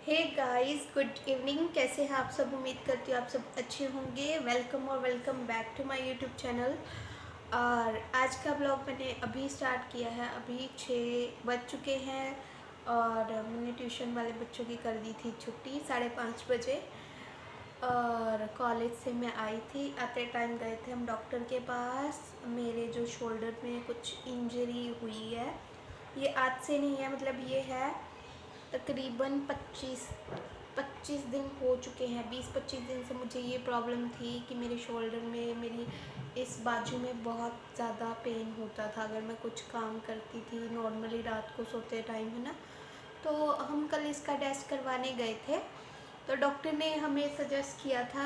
Hey guys, good evening. कैसे हैं आप सब? उम्मीद करती हूँ आप सब अच्छे होंगे। वेलकम और welcome back to my YouTube channel. और आज का ब्लॉग मैंने अभी स्टार्ट किया है। अभी 6 बज चुके हैं और मैंने ट्यूशन वाले बच्चों की कर दी थी छुट्टी 5:30 बजे। और कॉलेज से मैं आई थी, आते टाइम गए थे हम डॉक्टर के पास। मेरे जो शोल्डर में कुछ इंजरी हुई है, ये आज से नहीं है, मतलब ये है तकरीबन 25 दिन हो चुके हैं। 20-25 दिन से मुझे ये प्रॉब्लम थी कि मेरे शोल्डर में, मेरी इस बाजू में बहुत ज़्यादा पेन होता था अगर मैं कुछ काम करती थी नॉर्मली रात को सोते टाइम, है ना। तो हम कल इसका टेस्ट करवाने गए थे। तो डॉक्टर ने हमें सजेस्ट किया था,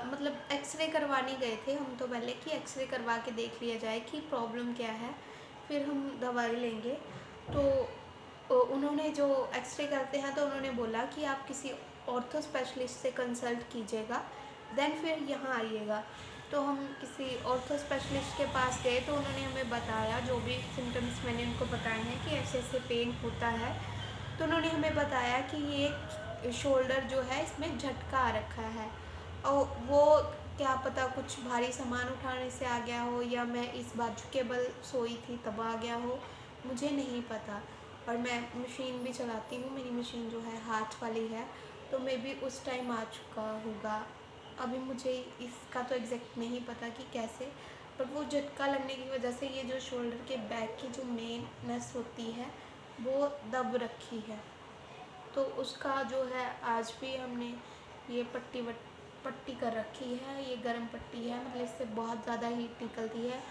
मतलब एक्सरे करवाने गए थे हम तो पहले, कि एक्सरे करवा के देख लिया जाए कि प्रॉब्लम क्या है, फिर हम दवाई लेंगे। तो उन्होंने जो एक्सरे करते हैं तो उन्होंने बोला कि आप किसी ऑर्थो स्पेशलिस्ट से कंसल्ट कीजिएगा, देन फिर यहाँ आइएगा। तो हम किसी ऑर्थो स्पेशलिस्ट के पास गए तो उन्होंने हमें बताया, जो भी सिम्टम्स मैंने उनको बताए हैं कि ऐसे ऐसे पेन होता है। तो उन्होंने हमें बताया कि ये शोल्डर जो है इसमें झटका आ रखा है, और वो क्या पता कुछ भारी सामान उठाने से आ गया हो, या मैं इस बाजू के बल सोई थी तब आ गया हो, मुझे नहीं पता। और मैं मशीन भी चलाती हूँ, मेरी मशीन जो है हाथ वाली है, तो मे बी उस टाइम आ चुका होगा। अभी मुझे इसका तो एग्जैक्ट नहीं पता कि कैसे, पर वो झटका लगने की वजह से ये जो शोल्डर के बैक की जो मेन नस होती है वो दब रखी है। तो उसका जो है आज भी हमने ये पट्टी कर रखी है। ये गर्म पट्टी है, मतलब इससे बहुत ज़्यादा हीट निकलती है।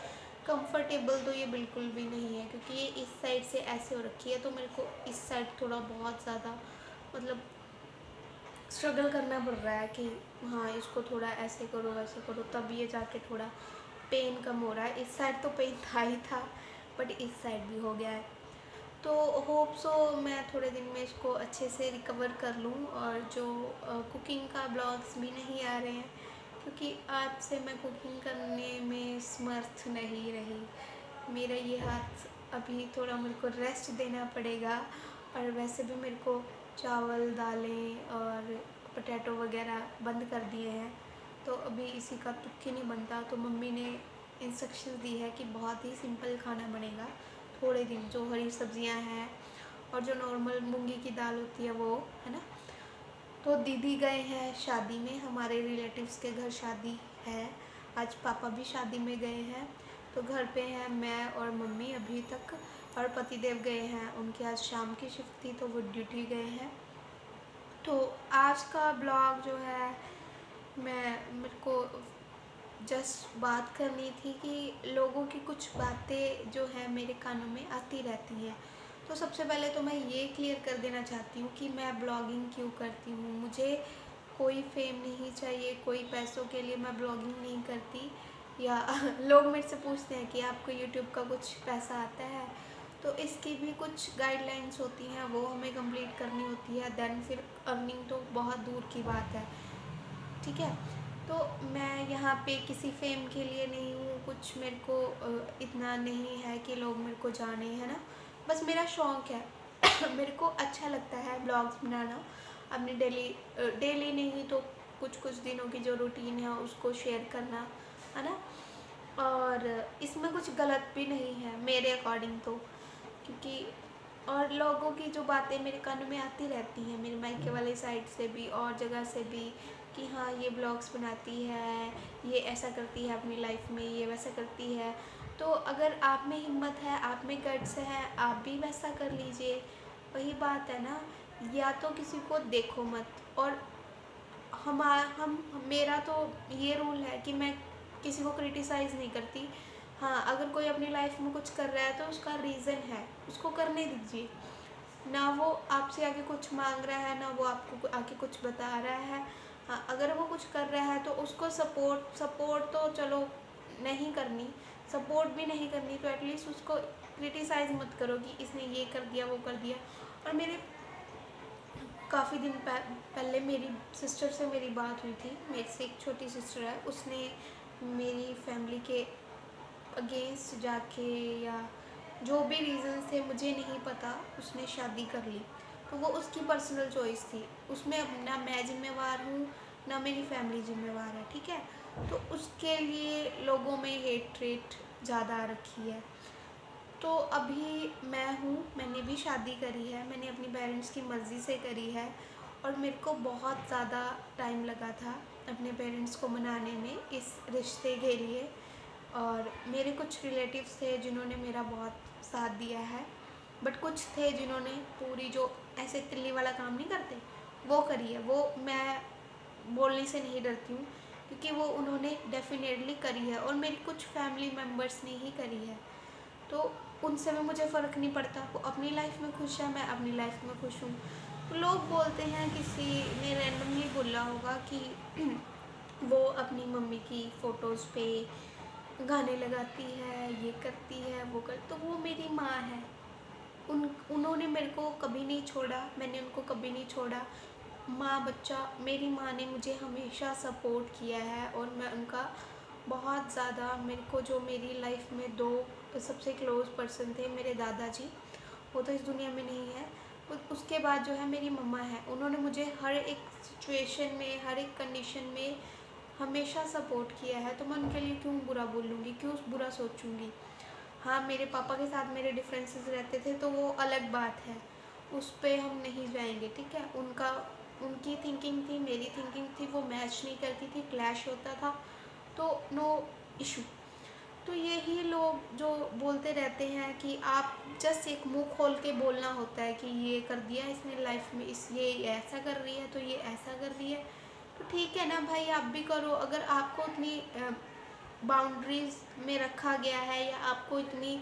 कंफर्टेबल तो ये बिल्कुल भी नहीं है, क्योंकि ये इस साइड से ऐसे हो रखी है, तो मेरे को इस साइड थोड़ा बहुत ज़्यादा, मतलब स्ट्रगल करना पड़ रहा है कि हाँ इसको थोड़ा ऐसे करो वैसे करो, तब ये जाके थोड़ा पेन कम हो रहा है। इस साइड तो पेन था ही था, बट इस साइड भी हो गया है। तो होप सो मैं थोड़े दिन में इसको अच्छे से रिकवर कर लूँ। और जो कुकिंग का ब्लॉग्स भी नहीं आ रहे हैं, क्योंकि आज से मैं कुकिंग करने में समर्थ नहीं रही। मेरा ये हाथ अभी थोड़ा मेरे को रेस्ट देना पड़ेगा। और वैसे भी मेरे को चावल दालें और पोटैटो वगैरह बंद कर दिए हैं, तो अभी इसी का तुक्की ही नहीं बनता। तो मम्मी ने इंस्ट्रक्शन दी है कि बहुत ही सिंपल खाना बनेगा थोड़े दिन, जो हरी सब्जियां हैं और जो नॉर्मल मूंगी की दाल होती है वो, है ना। तो दीदी गए हैं शादी में, हमारे रिलेटिव्स के घर शादी है। आज पापा भी शादी में गए हैं, तो घर पे हैं मैं और मम्मी अभी तक। और पतिदेव गए हैं, उनकी आज शाम की शिफ्ट थी तो वो ड्यूटी गए हैं। तो आज का ब्लॉग जो है, मेरे को जस्ट बात करनी थी कि लोगों की कुछ बातें जो है मेरे कानों में आती रहती हैं। तो सबसे पहले तो मैं ये क्लियर कर देना चाहती हूँ कि मैं ब्लॉगिंग क्यों करती हूँ। मुझे कोई फेम नहीं चाहिए, कोई पैसों के लिए मैं ब्लॉगिंग नहीं करती। या लोग मेरे से पूछते हैं कि आपको यूट्यूब का कुछ पैसा आता है, तो इसकी भी कुछ गाइडलाइंस होती हैं, वो हमें कंप्लीट करनी होती है, देन फिर अर्निंग तो बहुत दूर की बात है। ठीक है। तो मैं यहाँ पे किसी फेम के लिए नहीं हूँ, कुछ मेरे को इतना नहीं है कि लोग मेरे को जाने, है ना। बस मेरा शौक़ है मेरे को अच्छा लगता है ब्लॉग्स बनाना, अपने डेली नहीं तो कुछ कुछ दिनों की जो रूटीन है उसको शेयर करना, है ना। और इसमें कुछ गलत भी नहीं है मेरे अकॉर्डिंग तो, क्योंकि और लोगों की जो बातें मेरे कानों में आती रहती हैं, मेरे मायके वाले साइड से भी और जगह से भी, कि हाँ ये ब्लॉग्स बनाती है, ये ऐसा करती है अपनी लाइफ में, ये वैसा करती है। तो अगर आप में हिम्मत है, आप में गट्स है, आप भी वैसा कर लीजिए। वही बात है ना, या तो किसी को देखो मत। और हम मेरा तो ये रूल है कि मैं किसी को क्रिटिसाइज़ नहीं करती। हाँ, अगर कोई अपनी लाइफ में कुछ कर रहा है तो उसका रीज़न है, उसको करने दीजिए। ना वो आपसे आके कुछ मांग रहा है, ना वो आपको आके कुछ बता रहा है। हाँ, अगर वो कुछ कर रहा है तो उसको सपोर्ट तो चलो नहीं करनी, सपोर्ट भी नहीं करनी तो एटलीस्ट उसको क्रिटिसाइज़ मत करो कि इसने ये कर दिया वो कर दिया। और मेरे काफ़ी दिन पहले मेरी सिस्टर से मेरी बात हुई थी, मेरे से एक छोटी सिस्टर है, उसने मेरी फैमिली के अगेंस्ट जाके, या जो भी रीज़न थे मुझे नहीं पता, उसने शादी कर ली। तो वो उसकी पर्सनल चॉइस थी, उसमें अब ना मैं ज़िम्मेवार हूँ ना मेरी फैमिली ज़िम्मेवार है, ठीक है। तो उसके लिए लोगों में हेट्रेट ज़्यादा रखी है। तो अभी मैं हूँ, मैंने भी शादी करी है, मैंने अपनी पेरेंट्स की मर्ज़ी से करी है और मेरे को बहुत ज़्यादा टाइम लगा था अपने पेरेंट्स को मनाने में इस रिश्ते के लिए। और मेरे कुछ रिलेटिव्स थे जिन्होंने मेरा बहुत साथ दिया है, बट कुछ थे जिन्होंने पूरी जो ऐसे तिल्ली वाला काम नहीं करते वो करी है। वो मैं बोलने से नहीं डरती हूँ क्योंकि वो उन्होंने डेफिनेटली करी है और मेरी कुछ फैमिली मेम्बर्स ने ही करी है। तो उनसे भी मुझे फ़र्क नहीं पड़ता, वो अपनी लाइफ में खुश है, मैं अपनी लाइफ में खुश हूँ। तो लोग बोलते हैं, किसी ने रैंडमली बोला होगा कि वो अपनी मम्मी की फ़ोटोज़ पे गाने लगाती है, ये करती है, वो कर, तो वो मेरी माँ है। उन्होंने मेरे को कभी नहीं छोड़ा, मैंने उनको कभी नहीं छोड़ा। माँ बच्चा, मेरी माँ ने मुझे हमेशा सपोर्ट किया है और मैं उनका बहुत ज़्यादा, मेरे को जो मेरी लाइफ में दो सबसे क्लोज़ पर्सन थे, मेरे दादाजी, वो तो इस दुनिया में नहीं है, उसके बाद जो है मेरी मम्मा है। उन्होंने मुझे हर एक सिचुएशन में, हर एक कंडीशन में हमेशा सपोर्ट किया है, तो मैं उनके लिए क्यों बुरा बोलूँगी, क्यों बुरा सोचूँगी। हाँ, मेरे पापा के साथ मेरे डिफरेंसेस रहते थे तो वो अलग बात है, उस पे हम नहीं जाएंगे, ठीक है। उनकी थिंकिंग थी, मेरी थिंकिंग थी, वो मैच नहीं करती थी, क्लैश होता था, तो नो इशू। तो यही लोग जो बोलते रहते हैं कि आप जस्ट एक मुंह खोल के बोलना होता है कि ये कर दिया इसने लाइफ में, इस ये ऐसा कर रही है तो ये ऐसा कर रही है, तो ठीक है ना भाई, आप भी करो। अगर आपको उतनी बाउंड्रीज में रखा गया है या आपको इतनी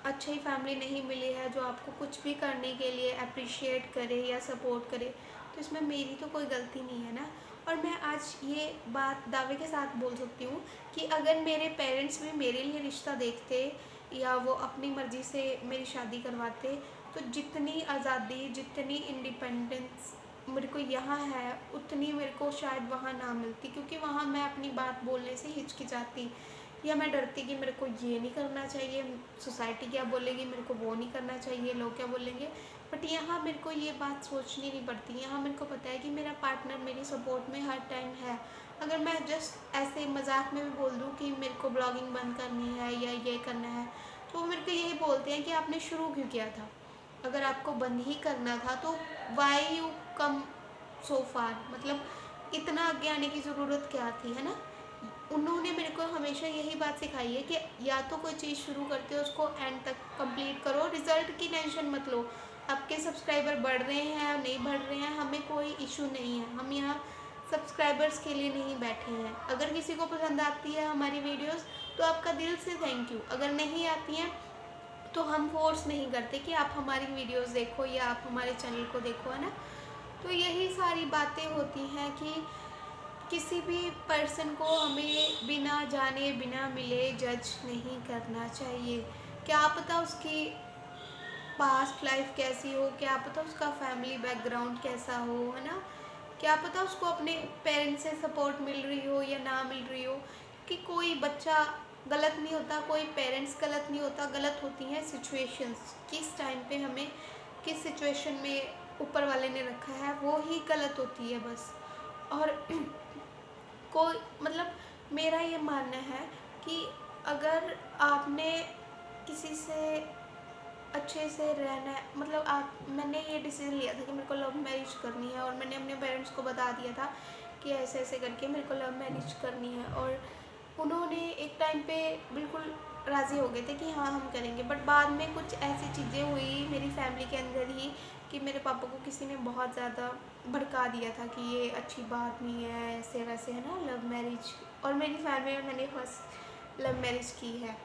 अच्छी फैमिली नहीं मिली है जो आपको कुछ भी करने के लिए अप्रिशिएट करे या सपोर्ट करे, तो इसमें मेरी तो कोई गलती नहीं है ना। और मैं आज ये बात दावे के साथ बोल सकती हूँ कि अगर मेरे पेरेंट्स भी मेरे लिए रिश्ता देखते या वो अपनी मर्ज़ी से मेरी शादी करवाते, तो जितनी आज़ादी, जितनी इंडिपेंडेंस मेरे को यहाँ है, उतनी मेरे को शायद वहाँ ना मिलती, क्योंकि वहाँ मैं अपनी बात बोलने से हिचकिचाती या मैं डरती कि मेरे को ये नहीं करना चाहिए, सोसाइटी क्या बोलेगी, मेरे को वो नहीं करना चाहिए, लोग क्या बोलेंगे। बट यहाँ मेरे को ये बात सोचनी नहीं पड़ती, यहाँ मेरे को पता है कि मेरा पार्टनर मेरी सपोर्ट में हर टाइम है। अगर मैं जस्ट ऐसे मजाक में भी बोल दूँ कि मेरे को ब्लॉगिंग बंद करनी है या ये करना है, तो वो मेरे को यही बोलते हैं कि आपने शुरू क्यों किया था, अगर आपको बंद ही करना था तो वाई यू कम सो फार, मतलब इतना आगे आने की ज़रूरत क्या थी, है ना। उन्होंने मेरे को हमेशा यही बात सिखाई है कि या तो कोई चीज़ शुरू करते हो उसको एंड तक कंप्लीट करो, रिजल्ट की टेंशन मत लो। आपके सब्सक्राइबर बढ़ रहे हैं या नहीं बढ़ रहे हैं, हमें कोई इशू नहीं है, हम यहाँ सब्सक्राइबर्स के लिए नहीं बैठे हैं। अगर किसी को पसंद आती है हमारी वीडियोस तो आपका दिल से थैंक यू, अगर नहीं आती हैं तो हम फोर्स नहीं करते कि आप हमारी वीडियोस देखो या आप हमारे चैनल को देखो, है ना। तो यही सारी बातें होती हैं कि किसी भी पर्सन को हमें बिना जाने बिना मिले जज नहीं करना चाहिए। क्या पता उसकी पास्ट लाइफ कैसी हो, क्या पता उसका फैमिली बैकग्राउंड कैसा हो, है ना। क्या पता उसको अपने पेरेंट्स से सपोर्ट मिल रही हो या ना मिल रही हो, कि कोई बच्चा गलत नहीं होता, कोई पेरेंट्स गलत नहीं होता, गलत होती हैं सिचुएशंस, किस टाइम पे हमें किस सिचुएशन में ऊपर वाले ने रखा है वो ही गलत होती है बस। और कोई मतलब मेरा ये मानना है कि अगर आपने किसी से अच्छे से रहना है, मतलब आप, मैंने ये डिसीज़न लिया था कि मेरे को लव मैरिज करनी है और मैंने अपने पेरेंट्स को बता दिया था कि ऐसे ऐसे करके मेरे को लव मैरिज करनी है, और उन्होंने एक टाइम पे बिल्कुल राज़ी हो गए थे कि हाँ हम करेंगे। बट बाद में कुछ ऐसी चीज़ें हुई मेरी फैमिली के अंदर ही कि मेरे पापा को किसी ने बहुत ज़्यादा भड़का दिया था कि ये अच्छी बात नहीं है, ऐसे वैसे, है ना, लव मैरिज। और मेरी फैमिली में मैंने फर्स्ट लव मैरिज की है,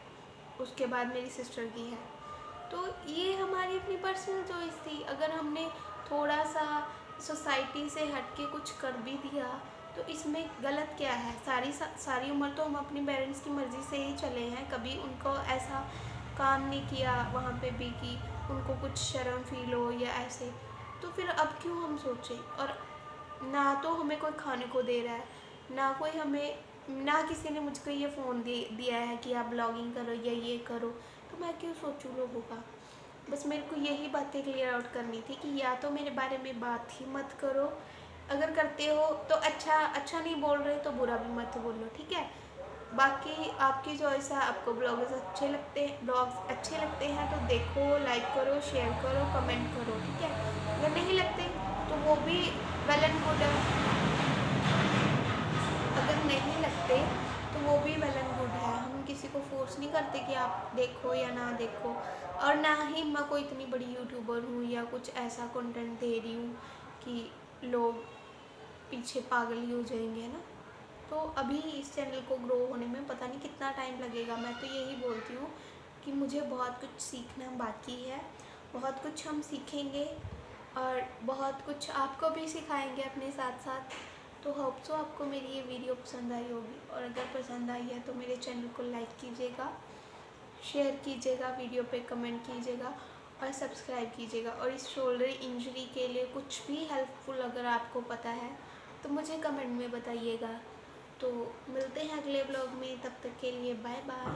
उसके बाद मेरी सिस्टर की है। तो ये हमारी अपनी पर्सनल चॉइस थी। अगर हमने थोड़ा सा सोसाइटी से हट के कुछ कर भी दिया तो इसमें गलत क्या है। सारी उम्र तो हम अपनी पेरेंट्स की मर्ज़ी से ही चले हैं, कभी उनको ऐसा काम नहीं किया वहाँ पे भी कि उनको कुछ शर्म फील हो या ऐसे। तो फिर अब क्यों हम सोचें। और ना तो हमें कोई खाने को दे रहा है, ना कोई हमें, ना किसी ने मुझको ये फ़ोन दिया है कि आप ब्लॉगिंग करो या ये करो, तो मैं क्यों सोचूं लोगों का। बस मेरे को यही बातें क्लियर आउट करनी थी कि या तो मेरे बारे में बात ही मत करो, अगर करते हो तो अच्छा अच्छा नहीं बोल रहे तो बुरा भी मत बोलो, ठीक है। बाकी आपकी चॉइस है, आपको ब्लॉग्स अच्छे लगते हैं तो देखो, लाइक करो, शेयर करो, कमेंट करो, ठीक है। अगर नहीं लगते तो वो भी वेल एंड गुड है। अगर नहीं लगते तो वो भी वेल एंड गुड है। हम किसी को फोर्स नहीं करते कि आप देखो या ना देखो, और ना ही मैं कोई इतनी बड़ी यूट्यूबर हूँ या कुछ ऐसा कंटेंट दे रही हूँ कि लोग पीछे पागल ही हो जाएंगे, है ना। तो अभी इस चैनल को ग्रो होने में पता नहीं कितना टाइम लगेगा। मैं तो यही बोलती हूँ कि मुझे बहुत कुछ सीखना बाकी है, बहुत कुछ हम सीखेंगे और बहुत कुछ आपको भी सिखाएंगे अपने साथ साथ। तो होप सो आपको मेरी ये वीडियो पसंद आई होगी, और अगर पसंद आई है तो मेरे चैनल को लाइक कीजिएगा, शेयर कीजिएगा, वीडियो पे कमेंट कीजिएगा और सब्सक्राइब कीजिएगा। और इस शोल्डर इंजरी के लिए कुछ भी हेल्पफुल अगर आपको पता है तो मुझे कमेंट में बताइएगा। तो मिलते हैं अगले ब्लॉग में, तब तक के लिए बाय बाय।